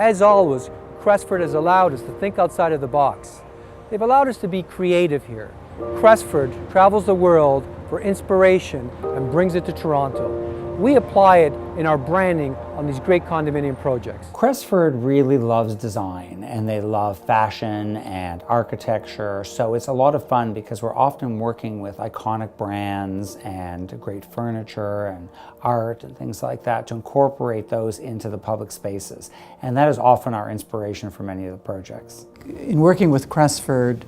As always, Cresford has allowed us to think outside of the box. They've allowed us to be creative here. Cresford travels the world for inspiration and brings it to Toronto. We apply it in our branding on these great condominium projects. Cresford really loves design, and they love fashion and architecture, so it's a lot of fun because we're often working with iconic brands and great furniture and art and things like that to incorporate those into the public spaces. And that is often our inspiration for many of the projects. In working with Cresford,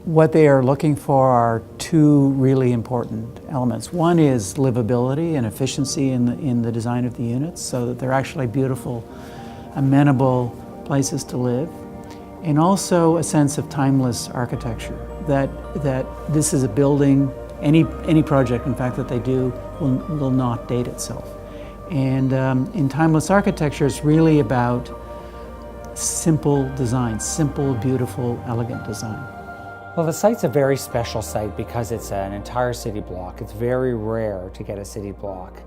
what they are looking for are two really important elements. One is livability and efficiency in the design of the units, so that they're actually beautiful, amenable places to live, and also a sense of timeless architecture, that this is a building, any project in fact that they do will not date itself. And in timeless architecture, it's really about simple design, simple, beautiful, elegant design. Well, the site's a very special site because it's an entire city block. It's very rare to get a city block.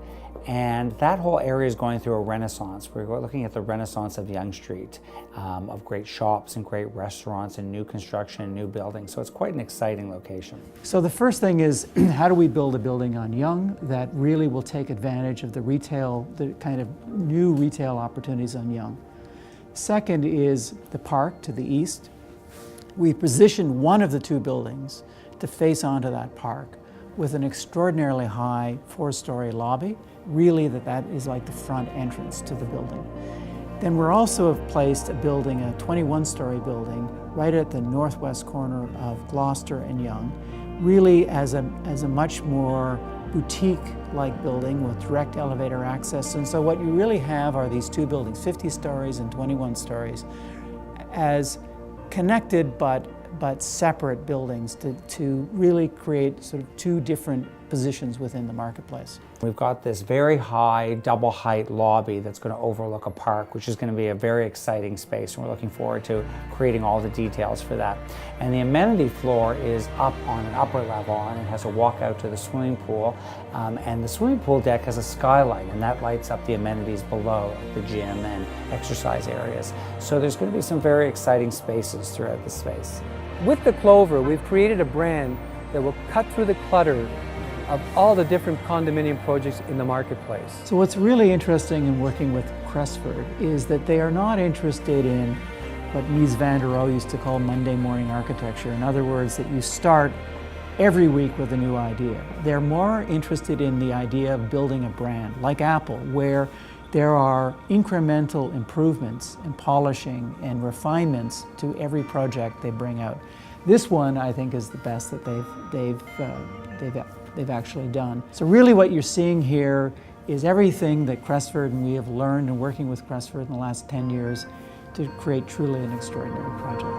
And that whole area is going through a renaissance. We're looking at the renaissance of Yonge Street, of great shops and great restaurants and new construction and new buildings. So it's quite an exciting location. So the first thing is, how do we build a building on Yonge that really will take advantage of the kind of new retail opportunities on Yonge? Second is the park to the east. We positioned one of the two buildings to face onto that park with an extraordinarily high 4-story lobby. Really that is like the front entrance to the building. Then we're also have placed a 21-story building right at the northwest corner of Gloucester and Yonge, really as a much more boutique-like building with direct elevator access. And so what you really have are these two buildings, 50 stories and 21 stories, as connected but separate buildings to really create sort of two different positions within the marketplace. We've got this very high double height lobby that's going to overlook a park, which is going to be a very exciting space, and we're looking forward to creating all the details for that. And the amenity floor is up on an upper level, and it has a walk out to the swimming pool, and the swimming pool deck has a skylight, and that lights up the amenities below, like the gym and exercise areas. So there's going to be some very exciting spaces throughout the space. With the Clover, we've created a brand that will cut through the clutter of all the different condominium projects in the marketplace. So what's really interesting in working with Cresford is that they are not interested in what Mies van der Rohe used to call Monday morning architecture. In other words, that you start every week with a new idea. They're more interested in the idea of building a brand, like Apple, where there are incremental improvements and polishing and refinements to every project they bring out. This one, I think, is the best that they've actually done. So really what you're seeing here is everything that Cresford and we have learned in working with Cresford in the last 10 years to create truly an extraordinary project.